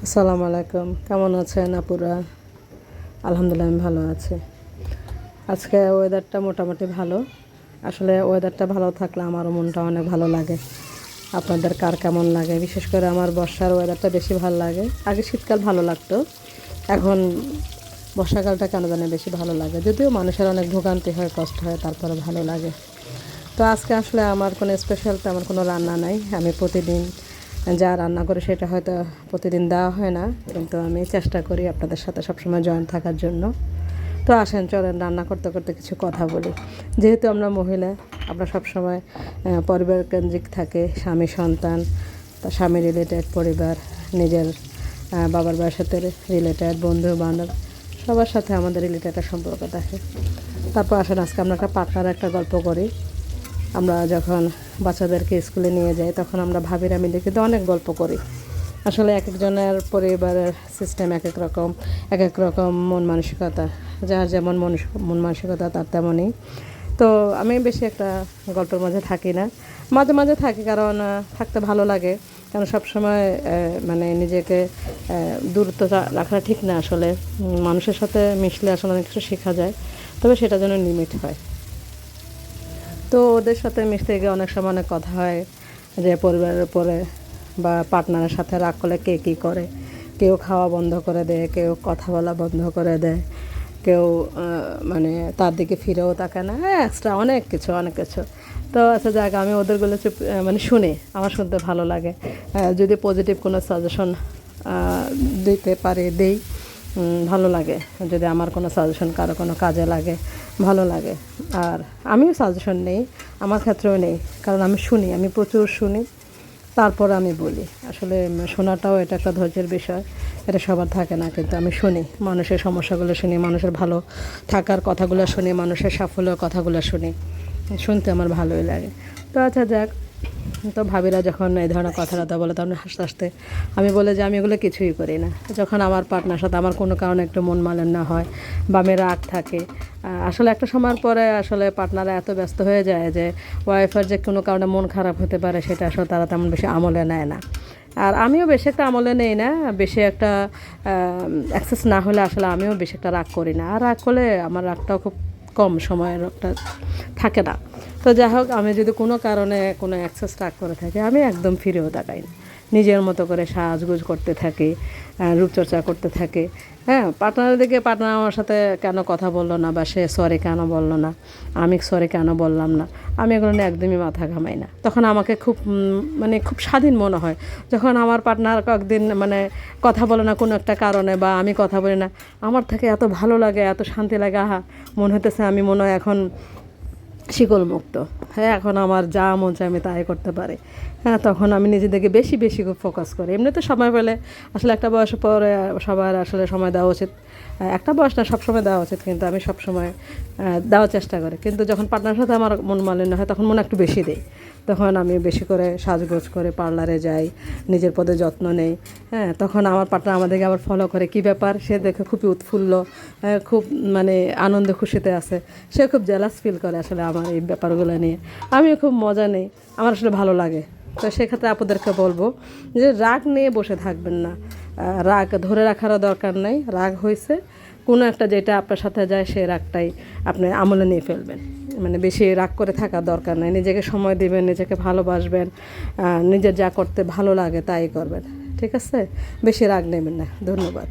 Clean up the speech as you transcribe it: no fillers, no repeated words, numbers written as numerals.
আসসালামু আলাইকুম, কেমন আছেন আপুরা? আলহামদুলিল্লাহ আমি ভালো আছি। আজকে ওয়েদারটা মোটামুটি ভালো। আসলে ওয়েদারটা ভালো থাকলে আমারও মনটা অনেক ভালো লাগে। আপনাদের কার কেমন লাগে? বিশেষ করে আমার বর্ষার ওয়েদারটা বেশি ভালো লাগে। আগে শীতকাল ভালো লাগতো, এখন বর্ষাকালটা কেন জানি বেশি ভালো লাগে। যদিও মানুষের অনেক ভোগান্তি হয়, কষ্ট হয়, তারপরে ভালো লাগে। তো আজকে আসলে আমার কোনো স্পেশাল তেমন কোনো রান্না নাই। আমি প্রতিদিন যা রান্না করি সেটা হয়তো প্রতিদিন দেওয়া হয় না, কিন্তু আমি চেষ্টা করি আপনাদের সাথে সবসময় জয়েন থাকার জন্য। তো আসেন, চলেন রান্না করতে করতে কিছু কথা বলি। যেহেতু আমরা মহিলা, আমরা সবসময় পরিবার কেন্দ্রিক থাকে, স্বামী সন্তান, তার স্বামী রিলেটেড পরিবার, নিজের বাবার বাবার সাথে রিলেটেড বন্ধু বান্ধব, সবার সাথে আমাদের রিলেটেড একটা সম্পর্ক থাকে। তারপর আসেন আজকে আমরা একটা পার্টনার একটা গল্প করি। আমরা যখন বাচ্চাদেরকে স্কুলে নিয়ে যাই তখন আমরা ভাবিরা মিলে কিন্তু অনেক গল্প করি। আসলে এক একজনের পরিবারের সিস্টেম এক এক রকম মন মানসিকতা, যার যেমন মন মানসিকতা তার তেমনই। তো আমি বেশি একটা গল্পের মাঝে থাকি না, মাঝে মাঝে থাকি, কারণ থাকতে ভালো লাগে। কারণ সবসময় মানে নিজেকে দূরত্ব রাখা ঠিক না। আসলে মানুষের সাথে মিশলে আসলে অনেক কিছু শেখা যায়, তবে সেটা যেন লিমিট হয়। তো ওদের সাথে মিশতে গিয়ে অনেক সময় অনেক কথা হয় যে পরিবারের উপরে বা পার্টনারের সাথে রাগ করলে কে কী করে। কেউ খাওয়া বন্ধ করে দেয়, কেউ কথা বলা বন্ধ করে দেয়, কেউ মানে তার দিকে ফিরেও তাকায় না, হ্যাঁ এক্সট্রা অনেক কিছু। তো আচ্ছা যাক, আমি ওদেরগুলো মানে শুনি, আমার শুনতে ভালো লাগে। যদি পজিটিভ কোনো সাজেশন দিতে পারে দেই, ভালো লাগে। যদি আমার কোনো সাজেশন কারো কোনো কাজে লাগে, ভালো লাগে। আর আমিও সাজেশন নেই, আমার ক্ষেত্রেও নেই, কারণ আমি শুনি, আমি প্রচুর শুনি, তারপর আমি বলি। আসলে শোনাটাও এটা একটা ধৈর্যের বিষয়, এটা সবার থাকে না, কিন্তু আমি শুনি, মানুষের সমস্যাগুলো শুনি, মানুষের ভালো থাকার কথাগুলো শুনি, মানুষের সাফল্যের কথাগুলো শুনি, শুনতে আমার ভালোই লাগে। তো আচ্ছা যাক, তো ভাবিরা যখন এই ধরনের কথাটা বলে তখন হাসতে হাসতে আমি বলে যে আমি এগুলো কিছুই করি না। যখন আমার পার্টনার সাথে আমার কোনো কারণে একটু মন মালিন্য হয় বা আমি রাগ থাকে, আসলে একটা সময়ের পরে আসলে পার্টনাররা এত ব্যস্ত হয়ে যায় যে ওয়াইফের যে কোনো কারণে মন খারাপ হতে পারে সেটা আসলে তারা তেমন বেশি আমলে নেয় না। আর আমিও বেশি একটা আমলে নেই না, বেশি একটা অ্যাক্সেস না হলে আসলে আমিও বেশি একটা রাগ করি না। আর রাগ করলে আমার রাগটাও খুব কম সময়ের একটা থাকে না। তো যাই হোক, আমি যদি কোনো কারণে কোনো অ্যাক্সেস রাগ করে থাকি, আমি একদম ফিরেও তাকাই না, নিজের মতো করে সাজগোজ করতে থাকি, রূপচর্চা করতে থাকি। হ্যাঁ, পার্টনারের দিকে পার্টনার আমার সাথে কেন কথা বললো না, বা সে সরি কেন বললো না, আমি সরি কেন বললাম না, আমি এগুলো নিয়ে একদমই মাথা ঘামাই না। তখন আমাকে খুব মানে খুব স্বাধীন মনে হয় যখন আমার পার্টনার কয়েকদিন মানে কথা বলে না কোনো একটা কারণে, বা আমি কথা বলি না, আমার থেকে এত ভালো লাগে, এত শান্তি লাগে। আহা, মনে হইতেছে আমি মনে হয় এখন শিকল মুক্ত। হ্যাঁ, এখন আমার যা মন চায় আমি তাই করতে পারি। হ্যাঁ, তখন আমি নিজেদেরকে বেশি বেশি খুব ফোকাস করি। এমনিতে সময় পেলে আসলে একটা বয়সের পরে সবার আসলে সময় দেওয়া উচিত। একটা বয়স না, সবসময় দেওয়া উচিত, কিন্তু আমি সবসময় দেওয়ার চেষ্টা করি। কিন্তু যখন পার্টনারের সাথে আমার মন মালিন্য হয় তখন মনে একটু বেশি দেই। তখন আমি বেশি করে সাজগোজ করে পার্লারে যাই, নিজের পদে যত্ন নেই। হ্যাঁ, তখন আমার পার্টনার আমাদেরকে আবার ফলো করে, কী ব্যাপার, সে দেখে খুবই উৎফুল্ল, খুব মানে আনন্দ খুশিতে আছে, সে খুব জেলাস ফিল করে আসলে আমার এই ব্যাপারগুলো নিয়ে। আমিও খুব মজা নেই, আমার আসলে ভালো লাগে। তো সেক্ষেত্রে আপনাদেরকে বলবো যে রাগ নিয়ে বসে থাকবেন না, রাগ ধরে রাখারও দরকার নেই। রাগ হয়েছে কোনো একটা যেটা আপনার সাথে যায়, সেই রাগটাই আপনি আমলে নিয়ে ফেলবেন। মানে বেশি রাগ করে থাকার দরকার নেই, নিজেকে সময় দিবেন, নিজেকে ভালোবাসবেন, নিজের যা করতে ভালো লাগে তাই করবেন। ঠিক আছে, বেশি রাগ নেবেন না। ধন্যবাদ।